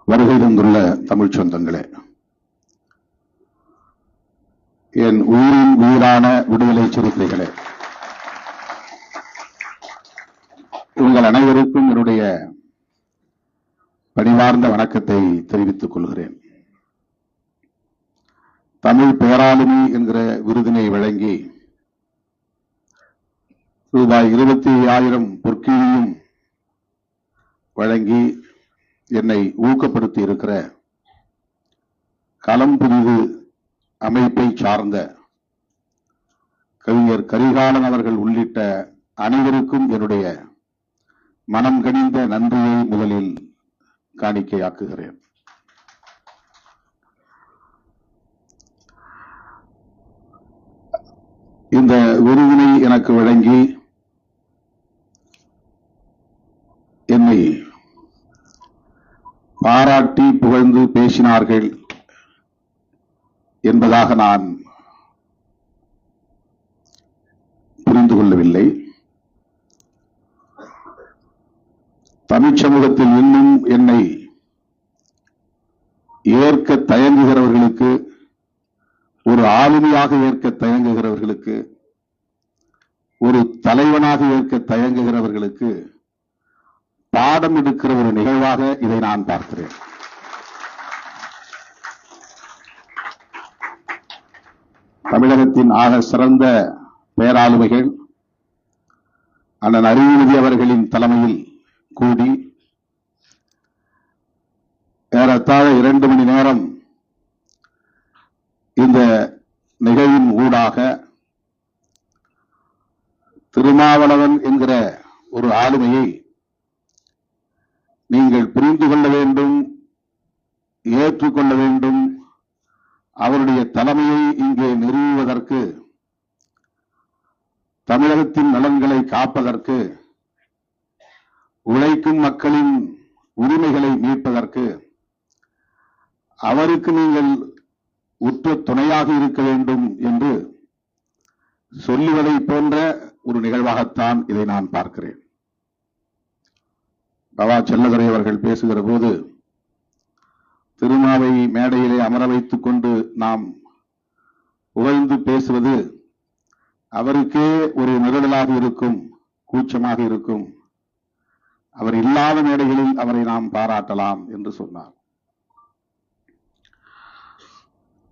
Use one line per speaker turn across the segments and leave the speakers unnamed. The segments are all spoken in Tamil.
வருகை தந்துள்ள தமிழ் சொந்தங்களே, என் உயிரின் உயிரான விடுதலை சிறுத்தைகளே, உங்கள் அனைவருக்கும் என்னுடைய பணிவார்ந்த வணக்கத்தை தெரிவித்துக் கொள்கிறேன். தமிழ் பேராளுமை என்கிற விருதினை வழங்கி ரூபாய் 25,000 பொற்கிழியும் வழங்கி என்னை ஊக்கப்படுத்தி இருக்கிற களம் புதிது அமைப்பை சார்ந்த கவிஞர் கரிகாலன் அவர்கள் உள்ளிட்ட அனைவருக்கும் என்னுடைய மனம் கனிந்த நன்றியை முதலில் காணிக்கையாக்குகிறேன். இந்த விருதினை எனக்கு வழங்கி என்னை பாராட்டி புகழ்ந்து பேசினார்கள் என்பதாக நான் புரிந்து கொள்ளவில்லை. தமிழ் சமூகத்தில் இன்னும் என்னை ஏற்க தயங்குகிறவர்களுக்கு, ஒரு ஆளுமையாக ஏற்க தயங்குகிறவர்களுக்கு, ஒரு தலைவனாக ஏற்க தயங்குகிறவர்களுக்கு பாடம் எடுக்கிற ஒரு நிகழ்வாக இதை நான் பார்க்கிறேன். தமிழகத்தின் ஆக சிறந்த பேராளுமைகள் அண்ணன் அறிவுறுதி அவர்களின் தலைமையில் கூடி ஏறத்தாழ 2 மணி நேரம் இந்த நிகழ்வின் ஊடாக திருமாவளவன் என்கிற ஒரு ஆளுமையை நீங்கள் புரிந்து கொள்ள வேண்டும், ஏற்றுக்கொள்ள வேண்டும். அவருடைய தலைமையை இங்கே நிறுவுவதற்கு, தமிழகத்தின் நலன்களை காப்பதற்கு, உழைக்கும் மக்களின் உரிமைகளை மீட்பதற்கு அவருக்கு நீங்கள் உற்ற துணையாக இருக்க வேண்டும் என்று சொல்லுவதை போன்ற ஒரு நிகழ்வாகத்தான் இதை நான் பார்க்கிறேன். பவா செல்லதுரை அவர்கள் பேசுகிற போது திருமாவை மேடையிலே அமர வைத்துக் கொண்டு நாம் புகழ்ந்து பேசுவது அவருக்கே ஒரு நிழலாக இருக்கும், கூச்சமாக இருக்கும். அவர் இல்லாத மேடைகளில் அவரை நாம் பாராட்டலாம் என்று சொன்னார்.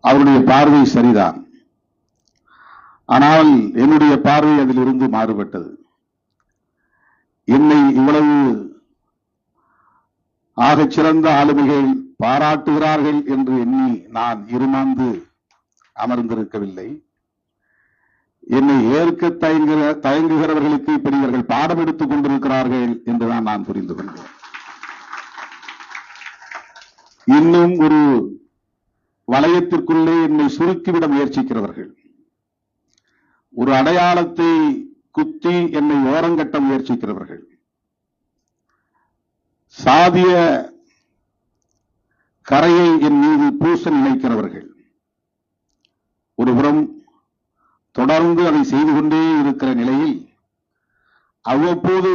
அவருடைய பார்வை சரிதான். ஆனால் என்னுடைய பார்வை அதிலிருந்து மாறுபட்டது. என்னை இவ்வளவு ஆகச் சிறந்த ஆளுமைகள் பாராட்டுகிறார்கள் என்று எண்ணி நான் இருமாந்து அமர்ந்திருக்கவில்லை. என்னை ஏற்க தயங்குகிறவர்களுக்கு இப்படி இவர்கள் பாடம் எடுத்துக் கொண்டிருக்கிறார்கள் என்றுதான் நான் புரிந்து கொண்டேன். இன்னும் ஒரு வளையத்திற்குள்ளே என்னை சுருக்கிவிட முயற்சிக்கிறவர்கள், ஒரு அடையாளத்தை குத்தி என்னை ஓரங்கட்ட முயற்சிக்கிறவர்கள், சாதிய கரையை என் மீது பூச நினைக்கிறவர்கள், ஒருபுறம் தொடர்ந்து அதை செய்து கொண்டே இருக்கிற நிலையில் அவ்வப்போது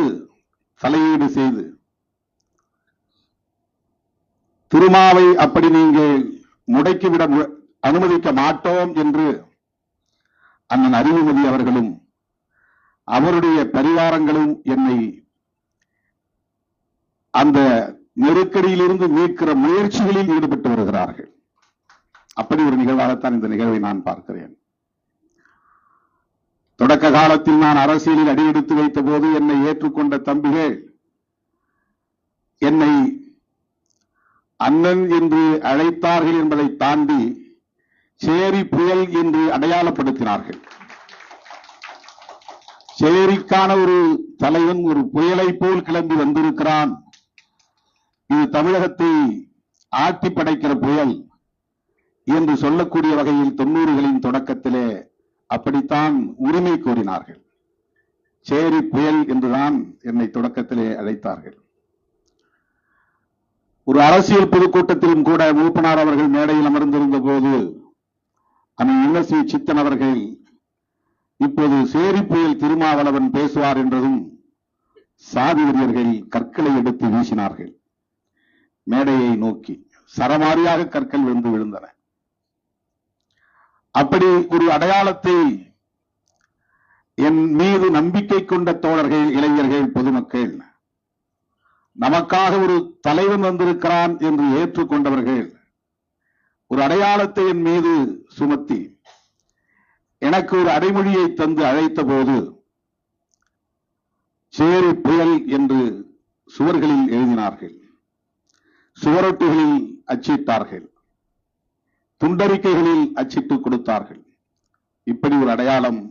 தலையீடு செய்து திருமாவை அப்படி நீங்கள் முடக்கிவிட அனுமதிக்க மாட்டோம் என்று அண்ணன் அறிவுமதி அவர்களும் அவருடைய பரிவாரங்களும் என்னை அந்த நெருக்கடியிலிருந்து மீட்கிற முயற்சிகளில் ஈடுபட்டு வருகிறார்கள். அப்படி ஒரு நிகழ்வாகத்தான் இந்த நிகழ்வை நான் பார்க்கிறேன். தொடக்க காலத்தில் நான் அரசியலில் அடியெடுத்து வைத்த போது என்னை ஏற்றுக்கொண்ட தம்பிகள் என்னை அண்ணன் என்று அழைத்தார்கள் என்பதை தாண்டி சேரி புயல் என்று அடையாளப்படுத்தினார்கள். சேரிக்கான ஒரு தலைவன் ஒரு புயலை போல் கிளம்பி வந்திருக்கிறான், இது தமிழகத்தை ஆட்டி படைக்கிற புயல் என்று சொல்லக்கூடிய வகையில் 90களின் தொடக்கத்திலே அப்படித்தான் உரிமை கோரினார்கள். சேரி புயல் என்றுதான் என்னை தொடக்கத்திலே அழைத்தார்கள். ஒரு அரசியல் பொதுக்கூட்டத்திலும் கூட மூப்பனார் அவர்கள் மேடையில் அமர்ந்திருந்த போது அண்ணன் இன்னசி சித்தன் அவர்கள் இப்போது சேரி புயல் திருமாவளவன் பேசுவார் என்றதும் சாதி வெறியர்கள் கற்களை எடுத்து வீசினார்கள். மேடையை நோக்கி சரமாரியாக கற்கள் விழுந்து விழுந்தன. அப்படி ஒரு அடையாளத்தை என் மீது நம்பிக்கை கொண்ட தோழர்கள், இளைஞர்கள், பொதுமக்கள், நமக்காக ஒரு தலைவன் வந்திருக்கிறான் என்று ஏற்றுக்கொண்டவர்கள் ஒரு அடையாளத்தை என் மீது சுமத்தி எனக்கு ஒரு அடைமொழியை தந்து அழைத்த போது சேரி புயல் என்று சுவர்களில் எழுதினார்கள், சுவரொட்டிகளில் அச்சிட்டார்கள், துண்டறிக்கைகளில் அச்சிட்டு கொடுத்தார்கள். இப்படி ஒரு அடையாளம்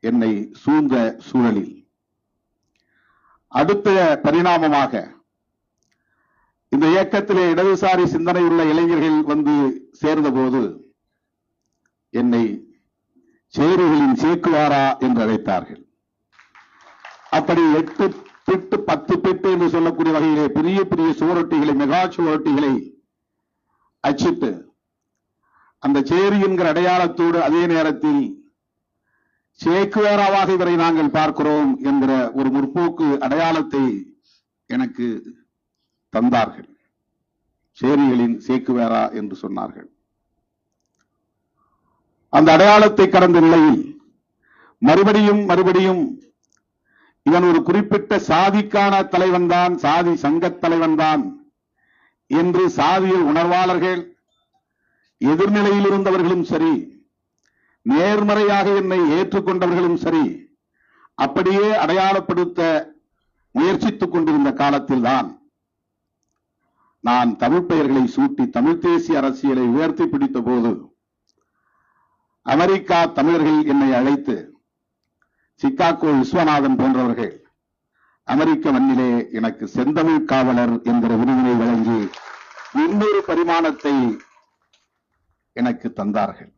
என்னை சூழ்ந்த சூழலில் அடுத்த பரிணாமமாக இந்த இயக்கத்திலே இடதுசாரி சிந்தனை உள்ள இளைஞர்கள் வந்து சேர்ந்தபோது என்னை சேரிகளின் சேக்குவாரா என்று அழைத்தார்கள். அப்படி 8 பிட்டு 10 பிட்டு என்று சொல்லக்கூடிய வகையிலே பெரிய பெரிய சுவரொட்டிகளை, மெகா சுவரொட்டிகளை அச்சிட்டு அந்த சேரி என்கிற அடையாளத்தோடு அதே நேரத்தில் சேக்குவேராவாக இவரை நாங்கள் பார்க்கிறோம் என்கிற ஒரு முற்போக்கு அடையாளத்தை எனக்கு தந்தார்கள். சேரிகளின் சேக்குவேரா என்று சொன்னார்கள். அந்த அடையாளத்தை கடந்த நிலையில் மறுபடியும் இவன் ஒரு குறிப்பிட்ட சாதிக்கான தலைவன் தான், சாதி சங்க தலைவன் தான் என்று சாதிய உணர்வாளர்கள், எதிர்நிலையில் இருந்தவர்களும் சரி, நேர்மறையாக என்னை ஏற்றுக்கொண்டவர்களும் சரி, அப்படியே அடையாளப்படுத்த முயற்சித்துக் கொண்டிருந்த காலத்தில் தான் நான் தமிழ் பெயர்களை சூட்டி தமிழ் தேசிய அரசியலை உயர்த்தி பிடித்த போது அமெரிக்கா தமிழர்கள் என்னை அழைத்து சிக்காகோ விஸ்வநாதன் போன்றவர்கள் அமெரிக்க மண்ணிலே எனக்கு செந்தமிழ் காவலர் என்கிற விருதினை வழங்கி இன்னொரு பரிமாணத்தை எனக்கு தந்தார்கள்.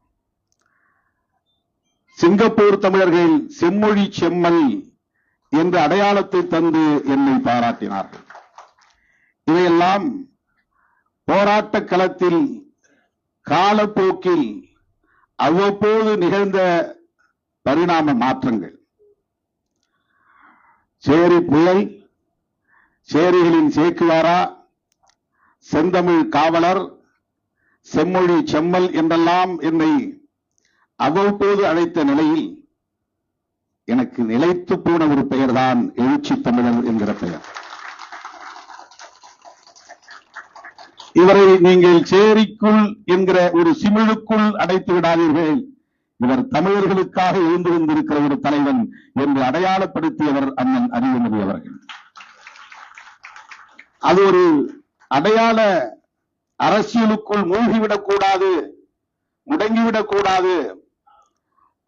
சிங்கப்பூர் தமிழர்கள் செம்மொழி செம்மல் என்ற அடையாளத்தை தந்து என்னை பாராட்டினார்கள். இவையெல்லாம் போராட்ட களத்தில் காலப்போக்கில் அவ்வப்போது நிகழ்ந்த பரிணாம மாற்றங்கள். சேரி புயல், சேரிகளின் சேக்குவாரா, செந்தமிழ் காவலர், செம்மொழி செம்மல் என்றெல்லாம் என்னை அவ்வப்போது அழைத்த நிலையில் எனக்கு நிலைத்து போன ஒரு பெயர்தான் எழுச்சி தமிழர் என்கிற பெயர். இவரை நீங்கள் சேரிக்குள் என்கிற ஒரு சிமிழுக்குள் அடைத்து விடாதீர்கள், இவர் தமிழர்களுக்காக எழுந்து கொண்டிருக்கிற ஒரு தலைவன் என்று அடையாளப்படுத்தியவர் அண்ணன் அறிவுமதி அவர்கள். அது ஒரு அடையாள அரசியலுக்குள் மூழ்கிவிடக்கூடாது, முடங்கிவிடக்கூடாது,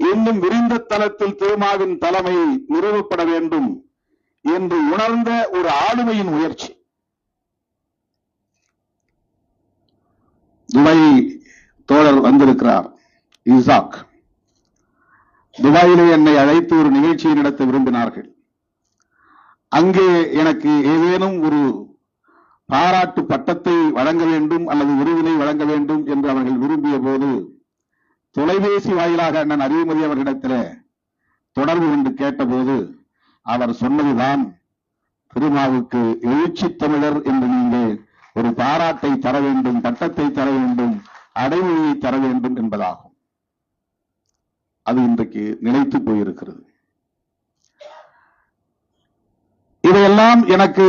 இன்னும் விரிந்த தளத்தில் திருமாவின் தலைமை நிறுவப்பட வேண்டும் என்று உணர்ந்த ஒரு ஆளுமையின் முயற்சி. துபாய் தோழர் வந்திருக்கிறார், இசாக். துபாயிலே என்னை அழைத்து ஒரு நிகழ்ச்சியை நடத்த விரும்பினார்கள். அங்கே எனக்கு ஏதேனும் ஒரு பாராட்டு பட்டத்தை வழங்க வேண்டும் அல்லது விருதினை வழங்க வேண்டும் என்று அவர்கள் விரும்பிய போது தொலைபேசி வாயிலாக அண்ணன் அறிவுமதி அவர்களிடத்தில் தொடர்பு கொண்டு கேட்டபோது அவர் சொன்னதுதான், திருமாவுக்கு எழுச்சி தமிழர் என்று நீங்கள் ஒரு பாராட்டை தர வேண்டும், பட்டத்தை தர வேண்டும், அடைமொழியை தர வேண்டும் என்பதாகும். அது இன்றைக்கு நிலைத்து போயிருக்கிறது. இதையெல்லாம் எனக்கு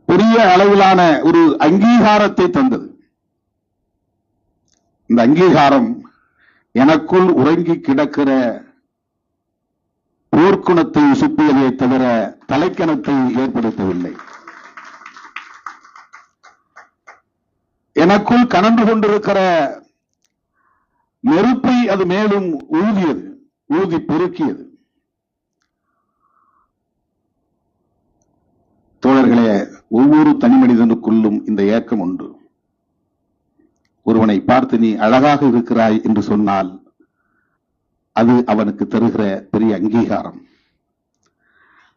பெரிய அளவிலான ஒரு அங்கீகாரத்தை தந்தது. இந்த அங்கீகாரம் எனக்குள் உறங்கி கிடக்கிற போர்க்குணத்தை சுப்பியதை தவிர தலைக்கணத்தை ஏற்படுத்தவில்லை. எனக்குள் கனந்து கொண்டிருக்கிற நெருப்பை அது மேலும் ஊதி பெருக்கியது. தோழர்களே, ஒவ்வொரு தனி மனிதனுக்குள்ளும் இந்த ஏக்கம் உண்டு. ஒருவனை பார்த்து நீ அழகாக இருக்கிறாய் என்று சொன்னால் அது அவனுக்கு தருகிற பெரிய அங்கீகாரம்.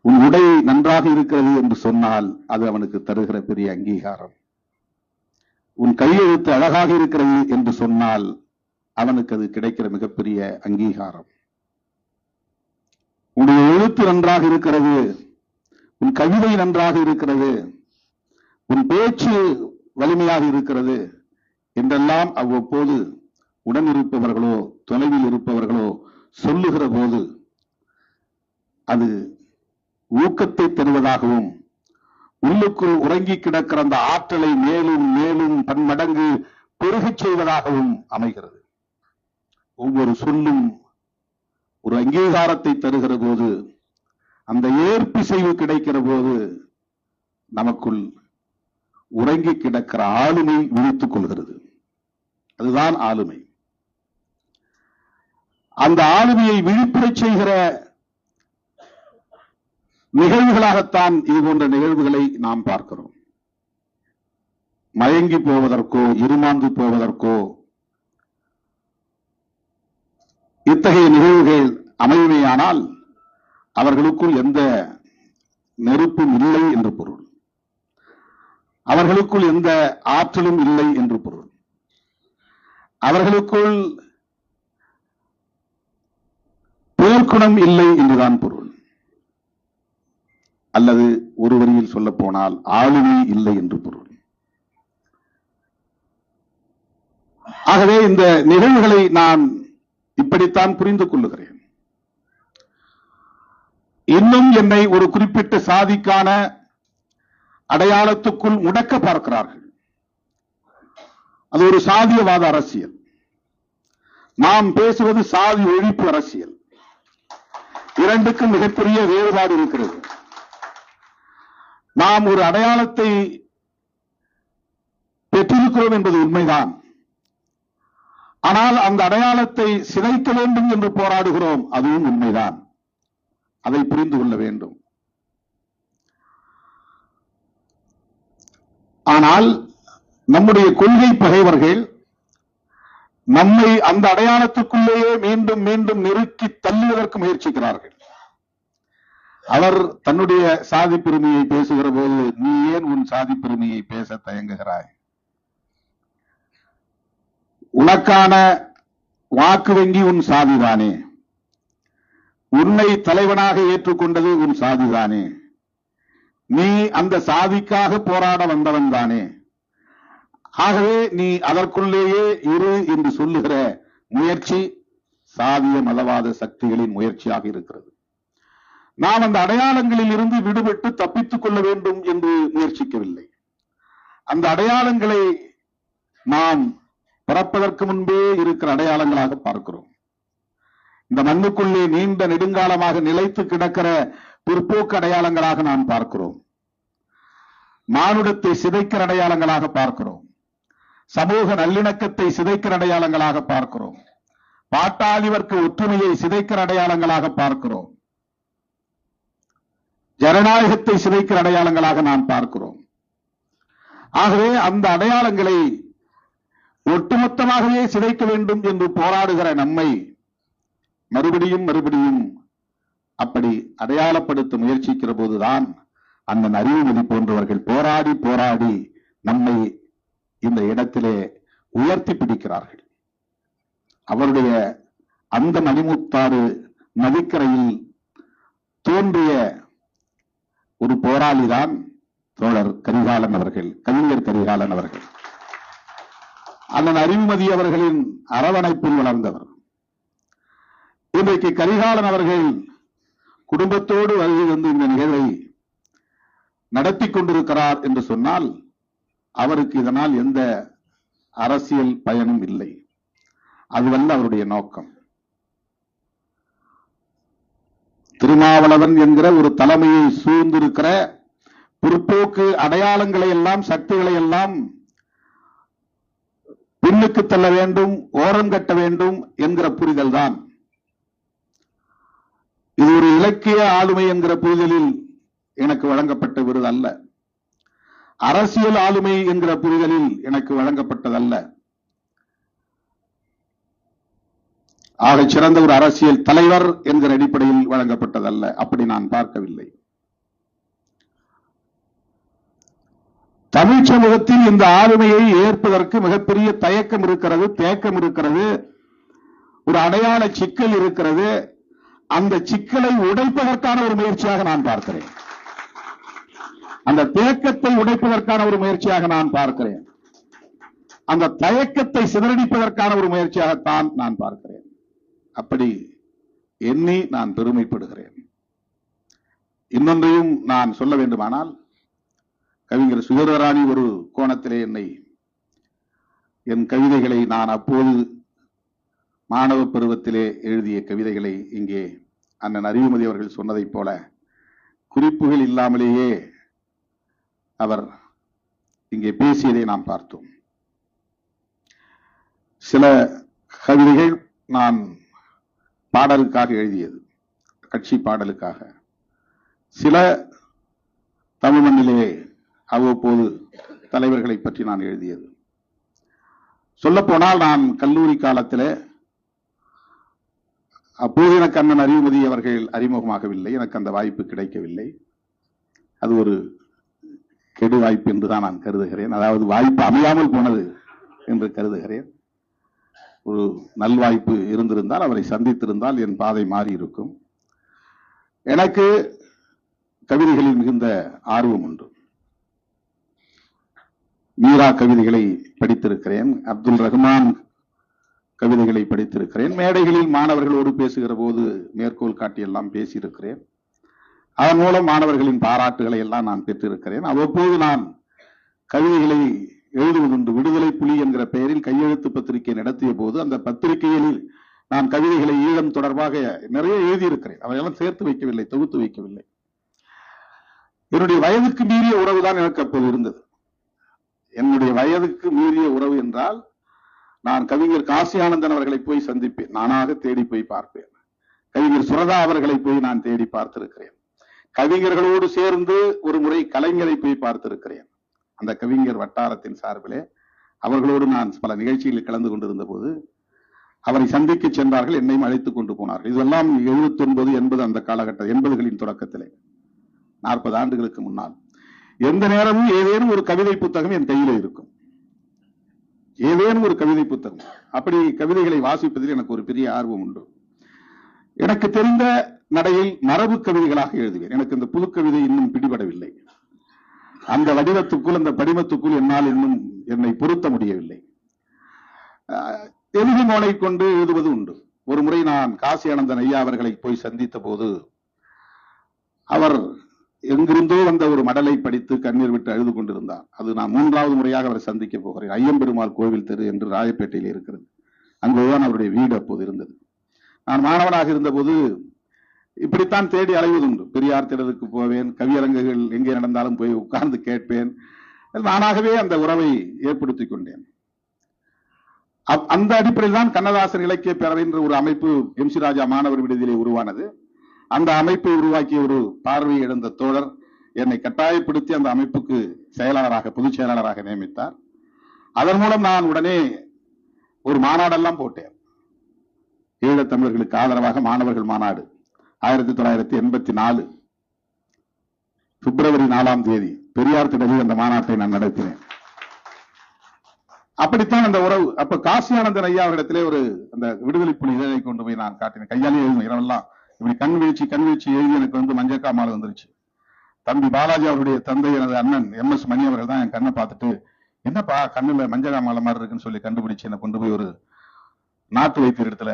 உன் உடை நன்றாக இருக்கிறது என்று சொன்னால் அது அவனுக்கு தருகிற பெரிய அங்கீகாரம். உன் கையெழுத்து அழகாக இருக்கிறது என்று சொன்னால் அவனுக்கு அது கிடைக்கிற மிகப்பெரிய அங்கீகாரம். உன்னுடைய எழுத்து நன்றாக இருக்கிறது, உன் கவிதை நன்றாக இருக்கிறது, உன் பேச்சு வலிமையாக இருக்கிறது என்றெல்லாம் அவ்வப்போது உடன் இருப்பவர்களோ தொலைவில் இருப்பவர்களோ சொல்லுகிற போது அது ஊக்கத்தை தருவதாகவும் உள்ளுக்குள் உறங்கி கிடக்கிற அந்த ஆற்றலை மேலும் மேலும் பன்மடங்கு பெருகச் செய்வதாகவும் அமைகிறது. ஒவ்வொரு சொல்லும் ஒரு அங்கீகாரத்தை தருகிற போது, அந்த ஏற்பிசைவு கிடைக்கிற போது நமக்குள் உறங்கி கிடக்கிற ஆளுமை விழித்துக் கொள்கிறது. அதுதான் ஆளுமை. அந்த ஆளுமையை விழிப்புறச் செய்கிற நிகழ்வுகளாகத்தான் இது போன்ற நிகழ்வுகளை நாம் பார்க்கிறோம். மயங்கி போவதற்கோ இருமாந்து போவதற்கோ இத்தகைய நிகழ்வுகள் அமையுமேயானால் அவர்களுக்குள் எந்த நெருப்பும் இல்லை என்று பொருள், அவர்களுக்குள் எந்த ஆற்றலும் இல்லை என்று பொருள், அவர்களுக்குள் போர்க்குணம் இல்லை என்றுதான் பொருள். அல்லது ஒரு வரியில் சொல்ல போனால் ஆளுமை இல்லை என்று பொருள். ஆகவே இந்த நிகழ்வுகளை நான் இப்படித்தான் புரிந்து கொள்ளுகிறேன். இன்னும் என்னை ஒரு குறிப்பிட்ட சாதிக்கான அடையாளத்துக்குள் முடக்க பார்க்கிறார்கள். அது ஒரு சாதியவாத அரசியல். நாம் பேசுவது சாதி ஒழிப்பு அரசியல். இரண்டுக்கும் மிகப்பெரிய வேறுபாடு இருக்கிறது. நாம் ஒரு அடையாளத்தை பெற்றிருக்கிறோம் என்பது உண்மைதான். ஆனால் அந்த அடையாளத்தை சிதைக்க வேண்டும் என்று போராடுகிறோம், அதுவும் உண்மைதான். அதை புரிந்து கொள்ள வேண்டும். ஆனால் நம்முடைய கொள்கை பகைவர்கள் நம்மை அந்த அடையாளத்துக்குள்ளேயே மீண்டும் மீண்டும் நெருக்கி தள்ளுவதற்கு முயற்சிக்கிறார்கள். அவர் தன்னுடைய சாதி பெருமையை பேசுகிற போது, நீ ஏன் உன் சாதி பெருமையை பேச தயங்குகிறாய்? உனக்கான வாக்கு வங்கி உன் சாதிதானே, உன்னை தலைவனாக ஏற்றுக்கொண்டது உன் சாதிதானே, நீ அந்த சாதிக்காக போராட வந்தவன் தானே, ஆகவே நீ அதற்குள்ளேயே இரு என்று சொல்லுகிற முயற்சி சாதிய மதவாத சக்திகளின் முயற்சியாக இருக்கிறது. நாம் அந்த அடையாளங்களில் இருந்து விடுபட்டு தப்பித்துக் கொள்ள வேண்டும் என்று முயற்சிக்கவில்லை. அந்த அடையாளங்களை நாம் பிறப்பதற்கு முன்பே இருக்கிற அடையாளங்களாக பார்க்கிறோம். இந்த மண்ணுக்குள்ளே நீண்ட நெடுங்காலமாக நிலைத்து கிடக்கிற பிற்போக்கு அடையாளங்களாக நாம் பார்க்கிறோம். மானுடத்தை சிதைக்கிற அடையாளங்களாக பார்க்கிறோம். சமூக நல்லிணக்கத்தை சிதைக்கிற அடையாளங்களாக பார்க்கிறோம். பாட்டாளி வர்க்க ஒற்றுமையை சிதைக்கிற அடையாளங்களாக பார்க்கிறோம். ஜனநாயகத்தை சிதைக்கிற அடையாளங்களாக நாம் பார்க்கிறோம். ஆகவே அந்த அடையாளங்களை ஒட்டுமொத்தமாகவே சிதைக்க வேண்டும் என்று போராடுகிற நம்மை மறுபடியும் மறுபடியும் அப்படி அடையாளப்படுத்த முயற்சிக்கிற போதுதான் அந்த அறிவுமதி போன்றவர்கள் போராடி போராடி நம்மை இந்த இடத்திலே உயர்த்தி பிடிக்கிறார்கள். அவருடைய அந்த மணிமுத்தாறு நதிக்கரையில் தோன்றிய ஒரு போராளிதான் தோழர் கரிகாலன் அவர்கள், கவிஞர் கரிகாலன் அவர்கள். அண்ணன் அறிவுமதி அவர்களின் அரவணைப்பில் வளர்ந்தவர். இன்றைக்கு கரிகாலன் அவர்கள் குடும்பத்தோடு வருகை வந்து இந்த நிகழ்வை நடத்தி கொண்டிருக்கிறார் என்று சொன்னால் அவருக்கு இதனால் எந்த அரசியல் பயனும் இல்லை. அதுவல்ல அவருடைய நோக்கம். திருமாவளவன் என்கிற ஒரு தலைமையை சூழ்ந்திருக்கிற பிற்போக்கு அடையாளங்களை எல்லாம் சக்திகளை எல்லாம் பின்னுக்கு தள்ள வேண்டும், ஓரம் கட்ட வேண்டும் என்கிற புரிதல் தான். இது ஒரு இலக்கிய ஆளுமை என்கிற புரிதலில் எனக்கு வழங்கப்பட்ட விருது அல்ல. அரசியல் ஆளுமை என்கிற புரிதலில் எனக்கு வழங்கப்பட்டதல்ல. ஆக சிறந்த ஒரு அரசியல் தலைவர் என்கிற அடிப்படையில் வழங்கப்பட்டதல்ல. அப்படி நான் பார்க்கவில்லை. தமிழ் சமூகத்தில் இந்த ஆளுமையை ஏற்பதற்கு மிகப்பெரிய தயக்கம் இருக்கிறது, தேக்கம் இருக்கிறது, ஒரு அடையாள சிக்கல் இருக்கிறது. அந்த சிக்கலை உடைப்பதற்கான ஒரு முயற்சியாக நான் பார்க்கிறேன். அந்த தேக்கத்தை உடைப்பதற்கான ஒரு முயற்சியாக நான் பார்க்கிறேன். அந்த தயக்கத்தை சிதறடிப்பதற்கான ஒரு முயற்சியாகத்தான் நான் பார்க்கிறேன். அப்படி எண்ணி நான் பெருமைப்படுகிறேன். இன்னொன்றையும் நான் சொல்ல வேண்டுமானால், கவிஞர் சுகதராணி ஒரு கோணத்திலே என் கவிதைகளை நான் அப்போது மாணவ பருவத்திலே எழுதிய கவிதைகளை இங்கே அண்ணன் அறிவுமதி அவர்கள் சொன்னதைப் போல குறிப்புகள் இல்லாமலேயே அவர் இங்கே பேசியதை நாம் பார்த்தோம். சில கவிதைகள் நான் பாடலுக்காக எழுதியது, கட்சி பாடலுக்காக. சில தமிழ் மண்ணிலே அவ்வப்போது தலைவர்களை பற்றி நான் எழுதியது. சொல்லப்போனால் நான் கல்லூரி காலத்தில் அப்போது எனக்கு அண்ணன் அறிவுமதி அவர்கள் அறிமுகமாகவில்லை, எனக்கு அந்த வாய்ப்பு கிடைக்கவில்லை. அது ஒரு கெடு வாய்ப்பு என்றுதான் நான் கருதுகிறேன். அதாவது வாய்ப்பு அமையாமல் போனது என்று கருதுகிறேன். ஒரு நல்வாய்ப்பு இருந்திருந்தால், அவரை சந்தித்திருந்தால் என் பாதை மாறி இருக்கும். எனக்கு கவிதைகளில் மிகுந்த ஆர்வம் உண்டு. மீரா கவிதைகளை படித்திருக்கிறேன், அப்துல் ரஹ்மான் கவிதைகளை படித்திருக்கிறேன். மேடைகளில் மாணவர்களோடு பேசுகிற போது மேற்கோள் காட்டியெல்லாம் பேசியிருக்கிறேன். அதன் மூலம் மாணவர்களின் பாராட்டுகளை எல்லாம் நான் பெற்றிருக்கிறேன். அவ்வப்போது நான் கவிதைகளை எழுதுவதுண்டு. விடுதலை புலி என்கிற பெயரில் கையெழுத்து பத்திரிகை நடத்திய போது அந்த பத்திரிகைகளில் நான் கவிதைகளை ஈழம் தொடர்பாக நிறைய எழுதியிருக்கிறேன். அவையெல்லாம் சேர்த்து வைக்கவில்லை, தொகுத்து வைக்கவில்லை. என்னுடைய வயதுக்கு மீறிய உறவு தான் எனக்கு அப்போது இருந்தது. என்னுடைய வயதுக்கு மீறிய உறவு என்றால், நான் கவிஞர் காசி ஆனந்தன் அவர்களை போய் சந்திப்பேன், நானாக தேடி போய் பார்ப்பேன். கவிஞர் சுரதா அவர்களை போய் நான் தேடி பார்த்திருக்கிறேன். கவிஞர்களோடு சேர்ந்து ஒரு முறை கலைஞரை போய் பார்த்திருக்கிறேன். அந்த கவிஞர் வட்டாரத்தின் சார்பிலே அவர்களோடு நான் பல நிகழ்ச்சிகளில் கலந்து கொண்டிருந்த போது அவரை சந்திக்க சென்றார்கள், என்னையும் அழைத்துக் கொண்டு போனார்கள். இதெல்லாம் 79, 80 அந்த காலகட்டம், 80களின் தொடக்கத்திலே, 40 ஆண்டுகளுக்கு முன்னால். எந்த நேரமும் ஏதேனும் ஒரு கவிதை புத்தகம் என் கையில இருக்கும், ஏதேனும் ஒரு கவிதை புத்தகம். அப்படி கவிதைகளை வாசிப்பதில் எனக்கு ஒரு பெரிய ஆர்வம் உண்டு. எனக்கு தெரிந்த நடையில் மரபு கவிதைகளாக எழுதுவேன். எனக்கு இந்த புது கவிதை இன்னும் பிடிபடவில்லை. அந்த வடிவத்துக்குள், அந்த படிமத்துக்குள் என்னால் இன்னும் என்னை பொருத்த முடியவில்லை. எழுதி மோனை கொண்டு எழுதுவது உண்டு. ஒரு முறை நான் காசி ஆனந்தன் ஐயா அவர்களை போய் சந்தித்த போது அவர் எங்கிருந்தோ வந்த ஒரு மடலை படித்து கண்ணீர் விட்டு அழுது கொண்டிருந்தார். அது நான் 3வது முறையாக அவரை சந்திக்க போகிறேன். ஐயம்பெருமாள் கோவில் தெரு என்று ராயப்பேட்டையில் இருக்கிறது. அங்குதான் அவருடைய வீடு அப்போது இருந்தது. நான் மாணவனாக இருந்தபோது இப்படித்தான் தேடி அலைவதுண்டு. பெரியார் திடலுக்கு போவேன், கவியரங்குகள் எங்கே நடந்தாலும் போய் உட்கார்ந்து கேட்பேன். நானாகவே அந்த உறவை ஏற்படுத்திக் கொண்டேன். அந்த அடிப்படையில் தான் கண்ணதாசன் இலக்கிய பேரவை என்ற ஒரு அமைப்பு எம்.சி. ராஜா மாணவர் விடுதியிலே உருவானது. அந்த அமைப்பை உருவாக்கிய ஒரு பார்வையை இழந்த தோழர் என்னை கட்டாயப்படுத்தி அந்த அமைப்புக்கு செயலாளராக, பொதுச் செயலாளராக நியமித்தார். அதன் மூலம் நான் உடனே ஒரு மாநாடெல்லாம் போட்டேன். ஈழத் தமிழர்களுக்கு ஆதரவாக மாணவர்கள் மாநாடு 1984 பிப்ரவரி 4ஆம் தேதி பெரியார் திடலில் அந்த மாநாட்டை நான் நடத்தினேன். அப்படித்தான் அந்த உறவு. அப்ப காசி ஆனந்தன் ஐயா அவரிடத்திலே ஒரு அந்த விடுதலை புலி இதழை கொண்டு போய் நான் காட்டினேன். கையாலே எழுதும் இரவெல்லாம் இப்படி கண் வீழ்ச்சி எழுதி எனக்கு வந்து மஞ்சக்கா மாலை வந்துருச்சு. தம்பி பாலாஜி அவருடைய தந்தை, எனது அண்ணன் MS மணி அவர்கள் தான் என் கண்ணை பார்த்துட்டு, என்னப்பா கண்ணுல மஞ்சக்கா மாலை மாதிரி இருக்குன்னு சொல்லி கண்டுபிடிச்சு என்னை கொண்டு போய் ஒரு நாட்டு வைத்தியர் இடத்துல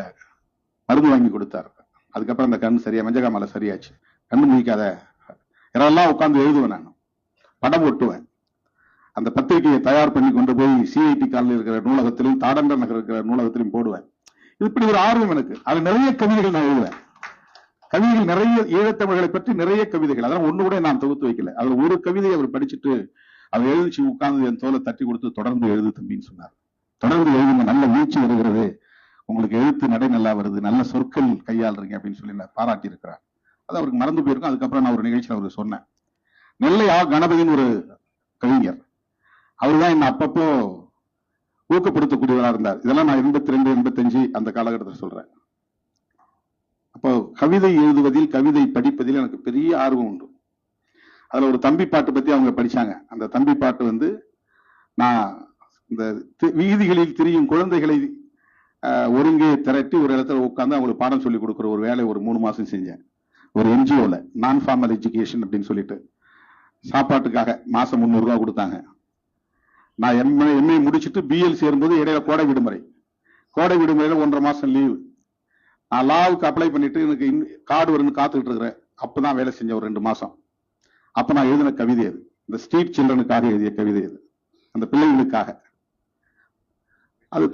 மருந்து வாங்கி கொடுத்தார். அதுக்கப்புறம் அந்த கண் சரியா, மஞ்சக்கா மாலை சரியாச்சு. கண்ணு முடிக்காத இரவெல்லாம் உட்கார்ந்து எழுதுவேன், நான் படம் ஒட்டுவேன். அந்த பத்திரிகையை தயார் பண்ணி கொண்டு போய் CIT காலில் இருக்கிற நூலகத்திலும், தாடண்டர் நகர் இருக்கிற நூலகத்திலும் போடுவேன். இப்படி ஒரு ஆர்வம் எனக்கு. அது நிறைய கவிதைகள் நான் எழுதுவேன். கவிதைகள் நிறைய, ஈழத்தமிழர்களை பற்றி நிறைய கவிதைகள். அதெல்லாம் ஒண்ணு கூட நான் தொகுத்து வைக்கல. அதுல ஒரு கவிதையை அவர் படிச்சுட்டு அவர் எழுதிச்சு உட்கார்ந்து என் தோலை தட்டி கொடுத்து, தொடர்ந்து எழுது தம்பின்னு சொன்னார். தொடர்ந்து எழுதுங்க, நல்ல வீழ்ச்சி வருகிறது, உங்களுக்கு எழுத்து நடை நல்லா வருது, நல்ல சொற்கள் கையாளுறீங்க அப்படின்னு சொல்லி பாராட்டி இருக்கிறார். அது அவருக்கு மறந்து போயிருக்கும். அதுக்கப்புறம் நான் ஒரு நிகழ்ச்சியில் அவருக்கு சொன்னேன். நெல்லை கணபதியின் ஒரு கவிஞர், அவர்தான் என்ன அப்பப்போ ஊக்கப்படுத்தக்கூடியவராக இருந்தார். இதெல்லாம் நான் 82, 85 அந்த காலகட்டத்தில் சொல்றேன். அப்போ கவிதை எழுதுவதில், கவிதை படிப்பதில் எனக்கு பெரிய ஆர்வம் உண்டு. அதுல ஒரு தம்பி பாட்டு பத்தி அவங்க படிச்சாங்க. அந்த தம்பி பாட்டு வந்து, நான் இந்த வீதிகளில் திரியும் குழந்தைகளை ஒருங்கே திரட்டி ஒரு இடத்துல உட்கார்ந்து அவங்களுக்கு பாடம் சொல்லி கொடுக்குற ஒரு வேலை ஒரு 3 மாசம் செஞ்சேன். ஒரு NGOல நான் ஃபார்மல் எஜுகேஷன் அப்படின்னு சொல்லிட்டு சாப்பாட்டுக்காக மாசம் 300 ரூபாய் கொடுத்தாங்க. நான் எம்ஏ முடிச்சுட்டு பிஎல் சேரும்போது இடையில கோடை விடுமுறையில 1.5 மாசம் லீவு. நான் லாவுக்கு அப்ளை பண்ணிட்டு எனக்கு கார்டு வரும்னு காத்துக்கிட்டு இருக்கிறேன். அப்பதான் வேலை செஞ்ச ஒரு 2 மாசம். அப்ப நான் எழுதின கவிதை அது. இந்த ஸ்ட்ரீட் சில்ட்ரனுக்காக எழுதிய கவிதை அது, அந்த பிள்ளைகளுக்காக. அது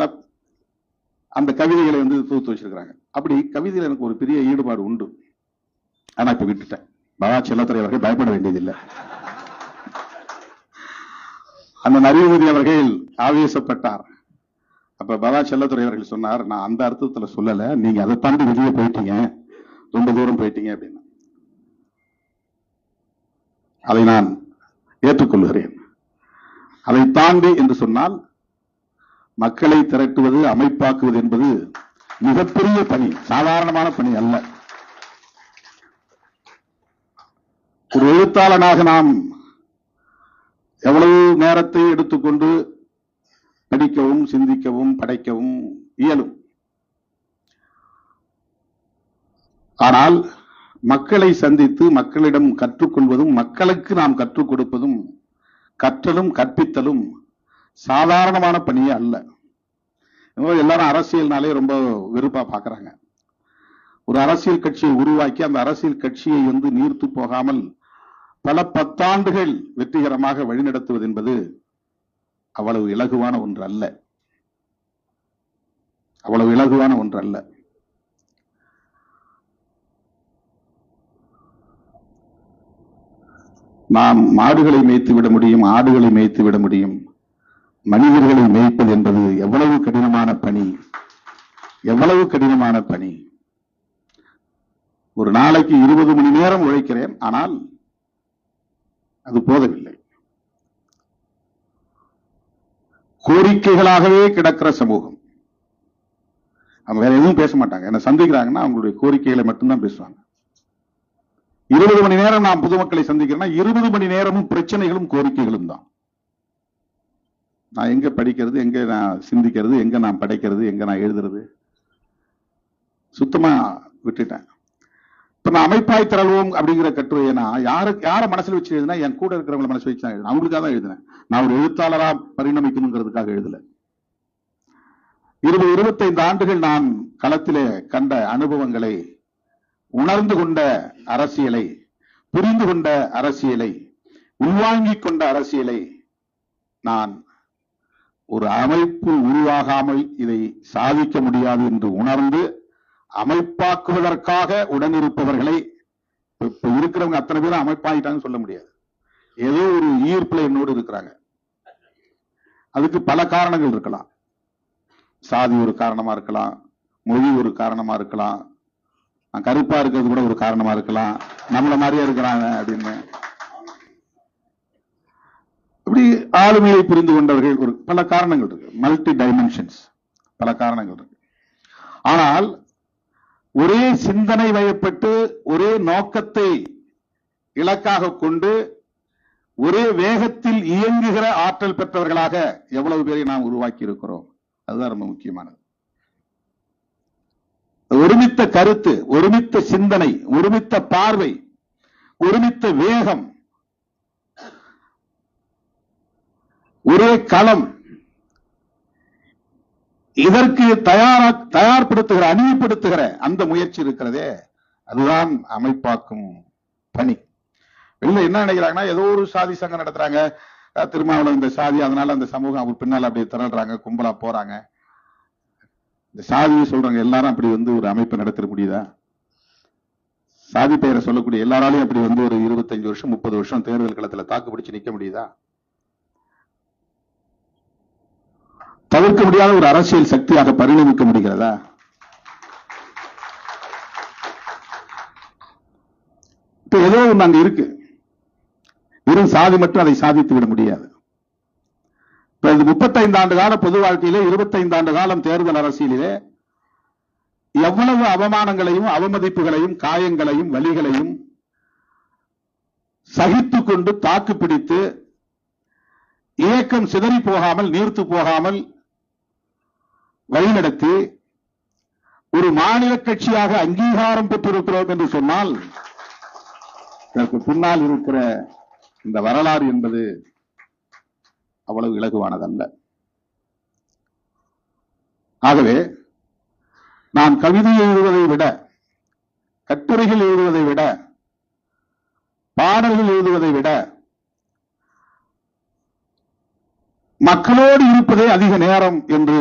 அந்த கவிதைகளை தொகுத்து வச்சிருக்கிறாங்க. அப்படி கவிதையில் எனக்கு ஒரு பெரிய ஈடுபாடு உண்டு. ஆனா இப்ப விட்டுட்டேன். பாபா செல்லத்துறை அவர்கள் பயப்பட வேண்டியதில்லை. அந்த நரிபதி அவர்கள் ஆவேசப்பட்டார். அப்ப பாபா செல்லத்துறை அவர்கள் சொன்னார், நான் அந்த அர்த்தத்துல சொல்லல, நீங்க அதை தாண்டி வெளியே போயிட்டீங்க, ரொம்ப தூரம் போயிட்டீங்க அப்படின்னு. அதை நான் ஏற்றுக்கொள்கிறேன். அதை தாண்டி என்று சொன்னால் மக்களை திரட்டுவது, அமைப்பாக்குவது என்பது மிகப்பெரிய பணி, சாதாரணமான பணி அல்ல. ஒரு எழுத்தாளனாக நாம் எவ்வளவு நேரத்தை எடுத்துக்கொண்டு படிக்கவும், சிந்திக்கவும், படைக்கவும் இயலும். ஆனால் மக்களை சந்தித்து மக்களிடம் கற்றுக்கொள்வதும், மக்களுக்கு நாம் கற்றுக் கொடுப்பதும், கற்றலும் கற்பித்தலும் சாதாரணமான பணியே அல்ல. எல்லாரும் அரசியல்னாலே ரொம்ப வெறுப்பா பாக்குறாங்க. ஒரு அரசியல் கட்சியை உருவாக்கி அந்த அரசியல் கட்சியை நீர்த்து போகாமல் பல 10 ஆண்டுகள் வெற்றிகரமாக வழிநடத்துவது என்பது அவ்வளவு இலகுவான ஒன்று அல்ல. அவ்வளவு இலகுவான ஒன்று அல்ல. நாம் மாடுகளை மேய்த்து விட முடியும், ஆடுகளை மேய்த்து விட முடியும். மனிதர்களை மேய்ப்பது என்பது எவ்வளவு கடினமான பணி, எவ்வளவு கடினமான பணி. ஒரு நாளைக்கு 20 மணி நேரம் உழைக்கிறேன், ஆனால் அது போதவில்லை. கோரிக்கைகளாகவே கிடக்கிற சமூகம். அவங்க வேற எதுவும் பேச மாட்டாங்க. என்ன சந்திக்கிறாங்கன்னா அவங்களுடைய கோரிக்கைகளை மட்டும்தான் பேசுவாங்க. 20 மணி நேரம் நாம் பொதுமக்களை சந்திக்கிறேன்னா 20 மணி நேரமும் பிரச்சனைகளும் கோரிக்கைகளும் தான். நான் எங்க படிக்கிறது, எங்க நான் சிந்திக்கிறது, எங்க நான் படைக்கிறது, எங்க நான் எழுதுறது, சுத்தமா விட்டுட்டேன். இப்ப நான் அமைப்பாய் திரள்வோம் அப்படிங்கிற கட்டுரையை நான் யார மனசுல வச்சு எழுதினா, என் கூட இருக்கிறவங்களை மனசு வச்சு தான் எழுதினேன். அவங்களுக்காக தான் எழுதினேன். நான் ஒரு எழுத்தாளரா பரிணமிக்கணுங்கிறதுக்காக எழுதல. 20-25 ஆண்டுகள் நான் களத்திலே கண்ட அனுபவங்களை, உணர்ந்து கொண்ட அரசியலை, புரிந்து கொண்ட அரசியலை, உள்வாங்கிக் கொண்ட அரசியலை நான் ஒரு அமைப்பு உருவாகாமல் இதை சாதிக்க முடியாது என்று உணர்ந்து அமைப்பாக்குவதற்காக உடனிருப்பவர்களை, இப்ப இருக்கிறவங்க அத்தனை பேரும் அமைப்பாயிட்டாங்கன்னு சொல்ல முடியாது. ஏதோ ஒரு ஈர்ப்புல என்னோடு இருக்கிறாங்க. அதுக்கு பல காரணங்கள் இருக்கலாம். சாதி ஒரு காரணமா இருக்கலாம், மொழி ஒரு காரணமா இருக்கலாம், கருப்பா இருக்கிறது கூட ஒரு காரணமா இருக்கலாம், நம்மள மாதிரியே இருக்கிறாங்க அப்படின்னு. இப்படி ஆளுமையை புரிந்து கொண்டவர்கள் ஒரு பல காரணங்கள் இருக்கு, மல்டி டைமென்ஷன்ஸ், பல காரணங்கள் இருக்கு. ஆனால் ஒரே சிந்தனை வயப்பட்டு, ஒரே நோக்கத்தை இலக்காக கொண்டு, ஒரே வேகத்தில் இயங்குகிற ஆற்றல் பெற்றவர்களாக எவ்வளவு பேரை நாம் உருவாக்கி இருக்கிறோம். அதுதான் ரொம்ப முக்கியமானது. ஒருமித்த கருத்து, ஒருமித்த சிந்தனை, ஒருமித்த பார்வை, ஒருமித்த வேகம், ஒரே களம், இதற்கு தயார்படுத்துகிற, அணிப்படுத்துகிற அந்த முயற்சி இருக்கிறதே, அதுதான் அமைப்பாக்கும் பணி. வெளில என்ன நினைக்கிறாங்கன்னா, ஏதோ ஒரு சாதி சங்கம் நடத்துறாங்க, திருமாவளவன் இந்த சாதி, அதனால அந்த சமூகம் அவர் பின்னால் அப்படி திரள்றாங்க, கும்பலா போறாங்க. இந்த சாதியை சொல்றாங்க எல்லாரும் அப்படி ஒரு அமைப்பு நடத்த முடியுதா? சாதி பெயரை சொல்லக்கூடிய எல்லாராலையும் அப்படி ஒரு 25 வருஷம் 30 வருஷம் தேர்தல் களத்துல தாக்கு பிடிச்சு நிக்க முடியுதா? தவிர்க்க முடியாத ஒரு அரசியல் சக்தியாக பரிணமிக்க முடிகிறதா? இப்ப ஏதோ ஒண்ணு அங்க இருக்கு. வெறும் சாதி மட்டும் அதை சாதித்து விட முடியாது. இப்ப இந்த 35 ஆண்டு கால பொது வாழ்க்கையிலே, 25 ஆண்டு காலம் தேர்தல் அரசியலிலே எவ்வளவு அவமானங்களையும், அவமதிப்புகளையும், காயங்களையும், வலிகளையும் சகித்துக் கொண்டு தாக்கு பிடித்து, இயக்கம் சிதறி போகாமல், நீர்த்து போகாமல் வழிநடத்தி ஒரு மாநில கட்சியாக அங்கீகாரம் பெற்றிருக்கிறோம் என்று சொன்னால், இதற்கு பின்னால் இருக்கிற இந்த வரலாறு என்பது அவ்வளவு இலகுவானதல்ல. ஆகவே நான் கவிதை எழுதுவதை விட, கட்டுரைகள் எழுதுவதை விட, பாடல்கள் எழுதுவதை விட மக்களோடு இருப்பதே அதிக நேரம் என்று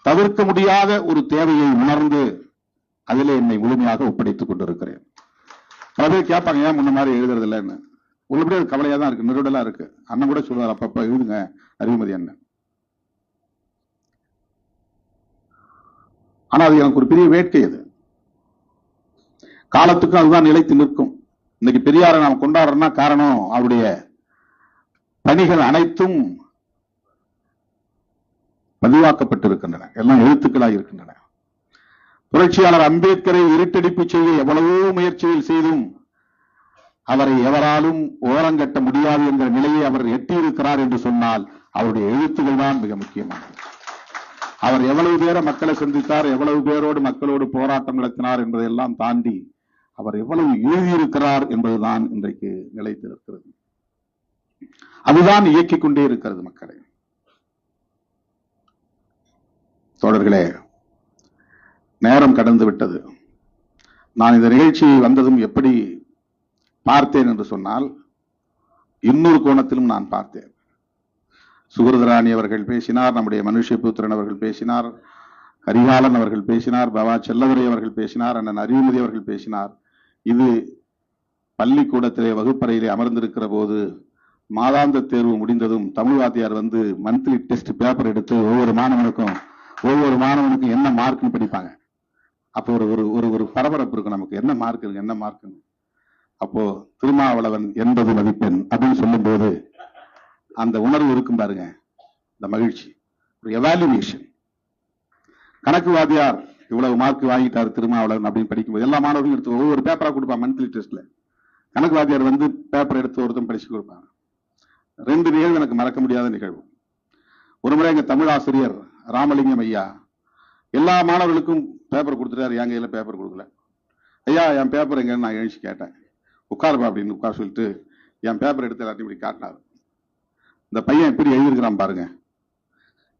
தவிர்க்க முடியாத ஒரு தேவையை உணர்ந்து அதிலே என்னை முழுமையாக ஒப்படைத்துக் கொண்டிருக்கிறேன். பல பேர் கேட்பாங்க, ஏன் முன்ன மாதிரி எழுதுறது இல்லைன்னு. உள்ளபடியே அது கவலையா தான் இருக்கு, நெருடலா இருக்கு. அண்ணன் கூட சொல்லுவார், அப்பப்ப எழுதுங்க அறிவுமதி அண்ணன். ஆனா அது எனக்கு ஒரு பெரிய வேட்கை. அது காலத்துக்கும் அதுதான் நிலைத்து நிற்கும். இன்னைக்கு பெரியாரை நாம் கொண்டாடுறோம்னா காரணம் அவருடைய பணிகள் அனைத்தும் பதிவாக்கப்பட்டிருக்கின்றன, எல்லாம் எழுத்துக்களாக இருக்கின்றன. புரட்சியாளர் அம்பேத்கரை இருட்டடிப்பு செய்ய எவ்வளவோ முயற்சிகள் செய்தும் அவரை எவராலும் ஓரங்கட்ட முடியாது என்ற நிலையை அவர் எட்டியிருக்கிறார் என்று சொன்னால் அவருடைய எழுத்துக்கள் தான் மிக முக்கியமானது. அவர் எவ்வளவு பேரை மக்களை சந்தித்தார், எவ்வளவு பேரோடு மக்களோடு போராட்டம் நடத்தினார் என்பதையெல்லாம் தாண்டி அவர் எவ்வளவு எழுதியிருக்கிறார் என்பதுதான் இன்றைக்கு நிலைத்திருக்கிறது. அதுதான் இயக்கிக் கொண்டே இருக்கிறது மக்களை. தோழர்களே, நேரம் கடந்து விட்டது. நான் இந்த நிகழ்ச்சியை வந்ததும் எப்படி பார்த்தேன் என்று சொன்னால், இன்னொரு கோணத்திலும் நான் பார்த்தேன். சுகிருதராணி அவர்கள் பேசினார், நம்முடைய மனுஷபுத்திரன் அவர்கள் பேசினார், கரிகாலன் அவர்கள் பேசினார், பவா செல்லதுரை அவர்கள் பேசினார், அண்ணன் அறிவுமதி அவர்கள் பேசினார். இது பள்ளிக்கூடத்திலே வகுப்பறையிலே அமர்ந்திருக்கிற போது மாதாந்த தேர்வு முடிந்ததும் தமிழ் வாத்தியார் வந்து மந்த்லி டெஸ்ட் பேப்பர் எடுத்து ஒவ்வொரு மாணவனுக்கும் என்ன மார்க்னு படிப்பாங்க. அப்போ ஒரு பரபரப்பு இருக்கும், நமக்கு என்ன மார்க் இருக்கு, என்ன மார்க்னு. அப்போ திருமாவளவன் 80 மதிப்பெண் அப்படின்னு சொல்லும் போது அந்த உணர்வு இருக்கும் பாருங்க, இந்த மகிழ்ச்சி, ஒரு எவாலுவேஷன். கணக்கு வாத்தியார் இவ்வளவு மார்க் வாங்கிட்டார் திருமாவளவன் அப்படின்னு படிக்கும்போது எல்லா மாணவர்களும் எடுத்து ஒவ்வொரு பேப்பரா கொடுப்பாங்க. மந்த்லி டெஸ்ட்ல கணக்கு வாத்தியார் வந்து பேப்பர் எடுத்து ஒருத்தன் படிச்சு கொடுப்பாங்க. 2 நிகழ்வு எனக்கு மறக்க முடியாத நிகழ்வு. ஒரு முறை எங்க தமிழ் ஆசிரியர் ராமலிங்கம் ஐயா எல்லா மாணவர்களுக்கும் பேப்பர் கொடுத்துட்டாரு, என் கையில பேப்பர் கொடுக்கல. ஐயா என் பேப்பர் எங்கன்னு நான் எழுச்சி கேட்டேன். உட்காருப்பா அப்படின்னு உட்கார சொல்லிட்டு என் பேப்பர் எடுத்து எல்லாத்தையும் இப்படி காட்டினார். இந்த பையன் எப்படி எழுதியிருக்கிறான் பாருங்க,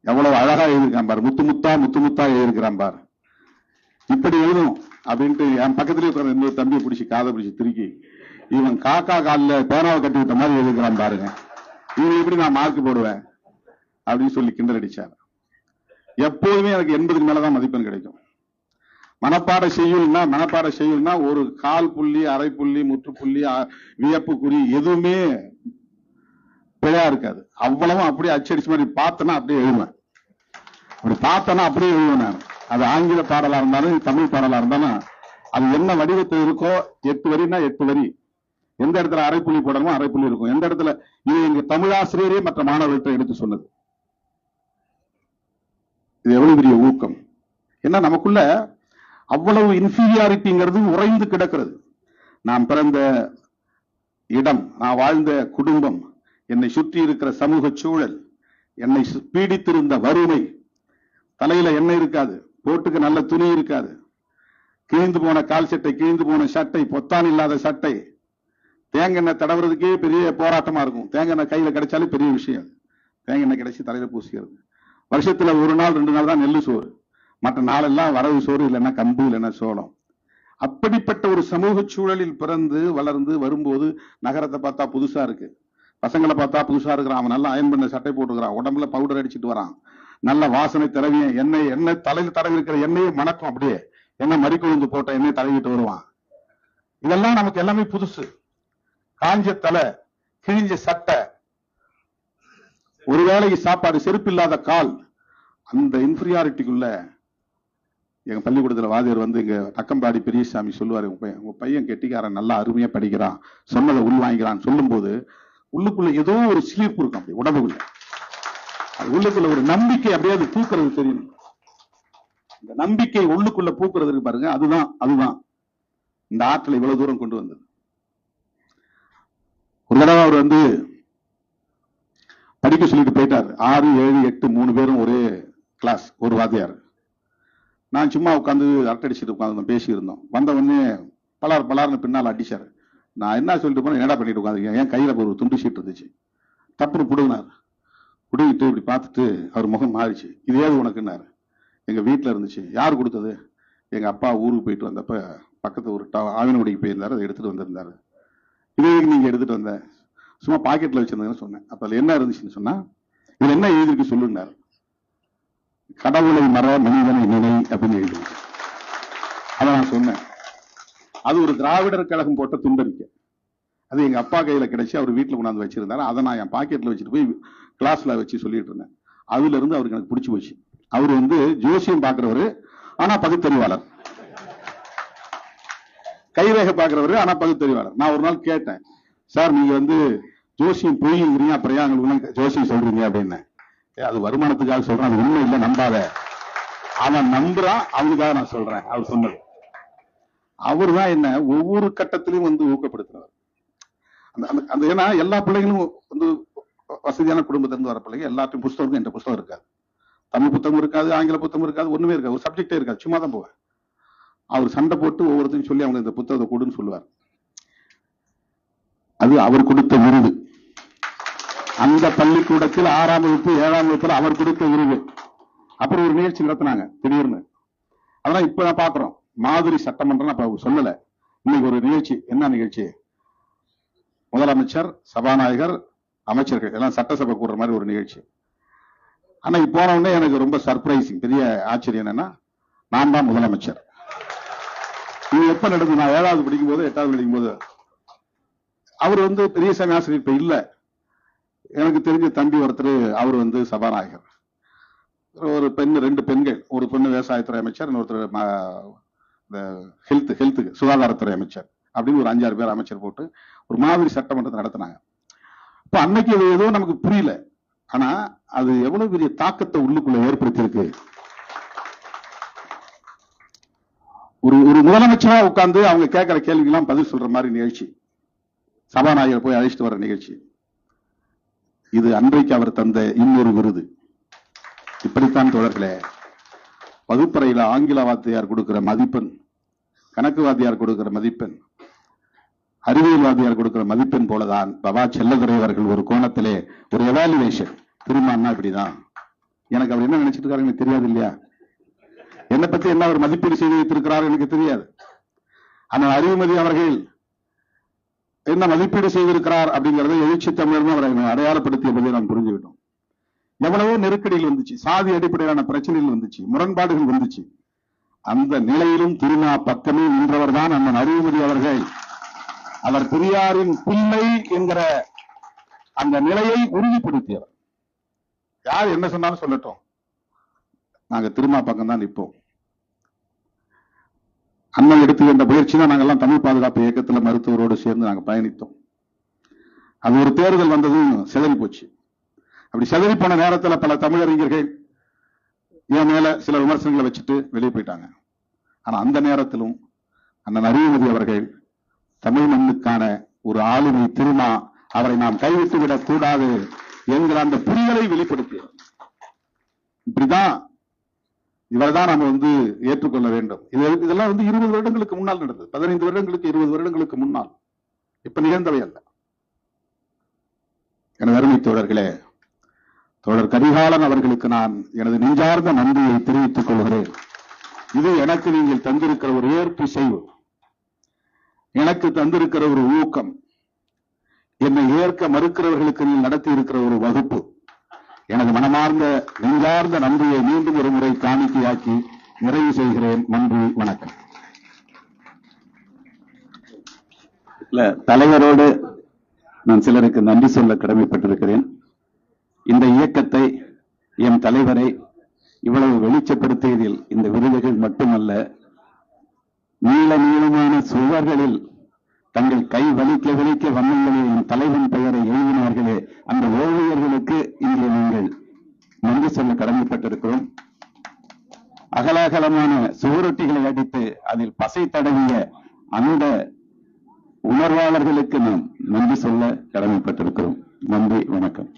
எவ்வளவு அழகா எழுதியிருக்கான் பாரு, முத்து முத்தா எழுதியிருக்கிறான் பாரு, இப்படி எழுதணும் அப்படின்ட்டு என் பக்கத்திலே உட்கார இன்னொரு தம்பியை பிடிச்சி காதை பிடிச்சி திருக்கி, இவன் காக்கா காலில் பேனாவை கட்டி விட்ட மாதிரி எழுதிக்கிறான் பாருங்க, இவன் எப்படி நான் மார்க் போடுவேன் அப்படின்னு சொல்லி கிண்டல் அடிச்சார். எப்போதுமே எனக்கு 80க்கு மேலதான் மதிப்பெண் கிடைக்கும். மனப்பாட செய்யுள்னா ஒரு கால் புள்ளி, அரை புள்ளி, முற்றுப்புள்ளி, வியப்பு குறி எதுவுமே பிழையா இருக்காது. அவ்வளவும் அப்படியே அச்சடிச்சு மாதிரி பார்த்தனா அப்படியே எழுதுவேன். அப்படி பார்த்தனா அப்படியே எழுதுவேன் நான். அது ஆங்கில பாடலா இருந்தாலும் தமிழ் பாடலா இருந்தாலும் அது என்ன வடிவத்தில் இருக்கோ, 8 வரினா 8 வரி, எந்த இடத்துல அரை புள்ளி போடணுமோ அரை புள்ளி இருக்கும், எந்த இடத்துல. இது எங்க தமிழாசிரியரே மற்ற மாணவர்கள்ட்ட எடுத்து சொன்னது. இது எவ்வளவு பெரிய ஊக்கம். ஏன்னா நமக்குள்ள அவ்வளவு இன்ஃபீரியாரிட்டிங்கிறது உறைந்து கிடக்கிறது. நான் பிறந்த இடம், நான் வாழ்ந்த குடும்பம், என்னை சுற்றி இருக்கிற சமூக சூழல், என்னை பீடித்திருந்த வறுமை, தலையில எண்ணெய் இருக்காது, போட்டுக்கு நல்ல துணி இருக்காது, கிழிந்து போன கால் சட்டை, கிழிந்து போன சட்டை, பொத்தான் இல்லாத சட்டை, தேங்காய் எண்ணெய் தடவுறதுக்கே பெரிய போராட்டமா இருக்கும். தேங்காய் எண்ணெய் கையில கிடைச்சாலே பெரிய விஷயம். தேங்காய் எண்ணெய் கிடைச்சி தலையில பூசிக்கிறது. வருஷத்துல 1 நாள் 2 நாள் தான் நெல்லு சோறு, மற்ற நாளெல்லாம் வரவு சோறு, இல்லைன்னா கம்பு, இல்லைன்னா சோளம். அப்படிப்பட்ட ஒரு சமூக சூழலில் பிறந்து வளர்ந்து வரும்போது நகரத்தை பார்த்தா புதுசா இருக்கு, பசங்களை பார்த்தா புதுசா இருக்கிறான், அவன் நல்லா அயன் பண்ண சட்டை போட்டுக்கிறான், உடம்புல பவுடர் அடிச்சுட்டு வரான், நல்ல வாசனை தடவிய எண்ணெய் தலையில் தடவி இருக்கிற எண்ணெயை மணக்கும், அப்படியே எண்ணெய் மறிக்கொழுந்து போட்ட எண்ணெய் தடவிட்டு வருவான். இதெல்லாம் நமக்கு எல்லாமே புதுசு. காஞ்ச தலை, கிழிஞ்ச சட்டை, ஒருவேளைக்கு சாப்பாடு, செருப்பு இல்லாத கால். அந்த இன்ஃபீரியாரிட்டிக்குள்ள எங்க பள்ளிக்கூடத்துல வாதியர் வந்து எங்க அக்கம்பாடி பெரியசாமி சொல்லுவாரு, உங்க பையன் கெட்டிக்காரன், நல்லா அருமையா படிக்கிறான், சொன்னதை உள்வாங்கிக்கிறான் சொல்லும் போது உள்ளுக்குள்ள ஏதோ ஒரு சிலிர்ப்பு இருக்கும், அப்படி உடம்புக்குள்ள. உள்ளுக்குள்ள ஒரு நம்பிக்கை அப்படியே அது பூக்கிறது தெரியும். இந்த நம்பிக்கை உள்ளுக்குள்ள பூக்குறது பாருங்க, அதுதான் இந்த ஆற்றலை இவ்வளவு தூரம் கொண்டு வந்தது. ஒரு தடவை அவர் வந்து படிக்க சொல்லிட்டு போயிட்டார். 6, 7, 8 3 பேரும் ஒரே கிளாஸ், ஒரு வாத்தியார். நான் சும்மா உட்காந்து அரட்டடிச்சுட்டு உட்காந்து பேசி இருந்தோம். வந்த உடனே பலார்னு பின்னால் அடிச்சாரு. நான் என்ன சொல்லிட்டு போனேன், என்னடா பண்ணிட்டு உட்காந்துருக்கேன், என் கையில ஒரு துண்டு ஷீட் இருந்துச்சு, தப்புன்னு புடுங்கினார். புடுங்கிட்டு இப்படி பார்த்துட்டு அவர் முகம் மாறிச்சு. இது ஏது உனக்குன்னாரு. எங்க வீட்டுல இருந்துச்சு. யார் கொடுத்தது? எங்க அப்பா ஊருக்கு போயிட்டு வந்தப்ப பக்கத்து ஒரு ஆவினகுடிக்கு போயிருந்தாரு, அதை எடுத்துட்டு வந்திருந்தாரு. இதே நீங்க எடுத்துட்டு வந்த, சும்மா பாக்கெட்ல வச்சிருந்தேன்னு சொன்னேன். அப்ப அதுல என்ன இருந்துச்சுன்னு சொன்னா, இதுல என்ன எழுதிருக்கு சொல்லுன்னாரு. கடவுளை மற மனிதனை நினை அப்படின்னு எழுதி. அதை நான் சொன்னேன், அது ஒரு திராவிடர் கழகம் போட்ட துண்டறிக்கை. அது எங்க அப்பா கையில கிடைச்சி அவர் வீட்டுல கொண்டாந்து வச்சிருந்தாரு. அதை நான் என் பாக்கெட்ல வச்சுட்டு போய் கிளாஸ்ல வச்சு சொல்லிட்டு இருந்தேன். அதுல இருந்து அவருக்கு எனக்கு பிடிச்சு போச்சு. அவர் ஜோசியம் பாக்குறவரு, ஆனா பகுத்தறிவாளர். கைரேகை பாக்குறவரு, ஆனா பகுத்தறிவாளர். நான் ஒரு நாள் கேட்டேன், சார் நீங்க ஜோசியம் பொய்ங்கிறீங்க, அப்புறம் உங்களுக்கு ஜோசியம் சொல்றீங்க அப்படின்னு. அது வருமானத்துக்காக சொல்றேன், அது உண்மை இல்லை, நம்பாத. அவன் நம்புறான், அவனுக்காக நான் சொல்றேன். அவர் சொன்னது. அவர் தான் என்ன ஒவ்வொரு கட்டத்திலையும் ஊக்கப்படுத்துறாரு. அந்த ஏன்னா எல்லா பிள்ளைகளும் வசதியான குடும்பத்திலிருந்து வர பிள்ளைங்க, எல்லாத்தையும் புத்தகம், என்ற புத்தகம் இருக்காது, தமிழ் புத்தகம் இருக்காது, ஆங்கில புத்தகம் இருக்காது, ஒண்ணுமே இருக்காது, ஒரு சப்ஜெக்டே இருக்காது, சும்மா தான் போவேன். அவர் சண்டை போட்டு ஒவ்வொருத்தையும் சொல்லி அவங்க இந்த புத்தகத்தை கொடுன்னு சொல்லுவார். அது அவர் கொடுத்த விருது. அந்த பள்ளிக்கூடத்தில் 6ஆம் வகுப்பு 7ஆம் வகுப்புல அவர் கொடுத்த விருது. அப்புறம் ஒரு நிகழ்ச்சி நடத்தினாங்க திடீர்னு. அதெல்லாம் இப்ப நான் பாக்குறோம். மாதிரி சட்டமன்றம் அப்ப சொல்லல. இன்னைக்கு ஒரு நிகழ்ச்சி. என்ன நிகழ்ச்சி? முதலமைச்சர், சபாநாயகர், அமைச்சர்கள் எல்லாம் சட்டசபை கூடுற மாதிரி ஒரு நிகழ்ச்சி. அன்னைக்கு போன உடனே எனக்கு ரொம்ப சர்ப்ரைசிங், பெரிய ஆச்சரியம் என்னன்னா, நான் தான் முதலமைச்சர். இது எப்ப நடந்தது? நான் 7வது படிக்கும் போது 8வது படிக்கும் போது. அவர் பெரியசாமி ஆசிரியர் இப்ப இல்ல. எனக்கு தெரிஞ்ச தம்பி ஒருத்தர், அவர் சபாநாயகர். ஒரு பெண், 2 பெண்கள், ஒரு பெண்ணு விவசாயத்துறை அமைச்சர், இன்னொருத்தர் ஹெல்த்துக்கு சுகாதாரத்துறை அமைச்சர் அப்படின்னு ஒரு 5-6 பேர் அமைச்சர் போட்டு ஒரு மாதிரி சட்டமன்றத்தை நடத்தினாங்க. இப்ப அன்னைக்கு ஏதோ நமக்கு புரியல, ஆனா அது எவ்வளவு பெரிய தாக்கத்தை உள்ளுக்குள்ள ஏற்படுத்தி இருக்கு. ஒரு முதலமைச்சரா உட்கார்ந்து அவங்க கேட்கிற கேள்விக்கெல்லாம் பதில் சொல்ற மாதிரி நிகழ்ச்சி, சபாநாயகர் போய் அழைச்சிட்டு வர நிகழ்ச்சி. இது அன்றைக்கு அவர் தந்த இன்னொரு விருது. இப்படித்தான் தோழர்களே, வகுப்பறையில ஆங்கில வாத்தியார் கொடுக்கிற மதிப்பெண், கணக்கு வாத்தியார் கொடுக்கிற மதிப்பெண், அறிவியல் வாத்தியார் கொடுக்கிற மதிப்பெண் போலதான் பவா செல்லதுரை அவர்கள் ஒரு கோணத்திலே ஒரு எவாலுவேஷன். திருமான்னா இப்படிதான். எனக்கு அவர் என்ன நினைச்சிட்டு இருக்காரு எனக்கு தெரியாது இல்லையா? என்னை பத்தி என்ன அவர் மதிப்பீடு செய்து வைத்திருக்கிறார் எனக்கு தெரியாது. ஆனால் அறிவுமதி அவர்கள் என்ன மதிப்பீடு செய்திருக்கிறார் அப்படிங்கறத எழுச்சி தமிழர் அவரை அடையாளப்படுத்திய போதே நாம் புரிஞ்சுக்கிட்டோம். எவ்வளவோ நெருக்கடிகள் வந்துச்சு, சாதி அடிப்படையிலான பிரச்சனைகள் வந்துச்சு, முரண்பாடுகள் வந்துச்சு. அந்த நிலையிலும் திருமா பக்கமே நின்றவர் தான் அண்ணன் அறிவுமதி அவர்கள். அவர் பெரியாரின் பிள்ளை என்கிற அந்த நிலையை உறுதிப்படுத்தியவர். யார் என்ன சொன்னாலும் சொல்லட்டும், நாங்க திருமா பக்கம் தான் நிற்போம். அண்ணன் எடுத்துக்கின்ற முயற்சி தான் நாங்கெல்லாம் தமிழ் பாதுகாப்பு இயக்கத்துல மருத்துவரோடு சேர்ந்து நாங்க பயணித்தோம். அது ஒரு தேர்தல் வந்ததும் சிதறி போச்சு. அப்படி சிதறி போன நேரத்தில் பல தமிழறிஞர்கள் என் மேல சில விமர்சனங்களை வச்சுட்டு வெளியே போயிட்டாங்க. ஆனா அந்த நேரத்திலும் அண்ணன் அறிவுமதி அவர்கள் தமிழ் மண்ணுக்கான ஒரு ஆளுமை திருமா, அவரை நாம் கைவிட்டு விடக் கூடாது என்கிற அந்த புரிதலை வெளிப்படுத்தியவர். இப்படிதான் இவர்தான் நம்ம ஏற்றுக்கொள்ள வேண்டும். இதெல்லாம் 20 வருடங்களுக்கு முன்னால் நடந்தது, 15 வருடங்களுக்கு 20 வருடங்களுக்கு முன்னால். இப்ப நிகழ்ந்தவை அல்ல. எனது அருமை தோழர்களே, தோழர் கரிகாலன் அவர்களுக்கு நான் எனது நெஞ்சார்ந்த நன்றியை தெரிவித்துக் கொள்கிறேன். இது எனக்கு நீங்கள் தந்திருக்கிற ஒரு ஏற்பு செய்வு, எனக்கு தந்திருக்கிற ஒரு ஊக்கம், என்னை ஏற்க மறுக்கிறவர்களுக்கு நீங்கள் நடத்தி இருக்கிற ஒரு வகுப்பு. எனது மனமார்ந்த நெஞ்சார்ந்த நன்றியை மீண்டும் ஒரு முறை காணிக்கையாக்கி நிறைவு செய்கிறேன். நன்றி, வணக்கம்.
தலைவரோடு நான் சிலருக்கு நன்றி சொல்ல கடமைப்பட்டிருக்கிறேன். இந்த இயக்கத்தை, என் தலைவரை இவ்வளவு வெளிச்சப்படுத்தியதில் இந்த விருதுகள் மட்டுமல்ல, நீள நீளமான சுவர்களில் தங்கள் கை வலிக்க வலிக்க வண்ணங்களில் என் தலைவன் பெயரை எழுதினார்களே, அந்த ஓவியர்களுக்கு இங்கே நீங்கள் நன்றி சொல்ல கடமைப்பட்டிருக்கிறோம். அகலாகலமான சுவரொட்டிகளை அடித்து அதில் பசை தடவிய அந்த உணர்வாளர்களுக்கு நாம் நன்றி சொல்ல கடமைப்பட்டிருக்கிறோம். நன்றி, வணக்கம்.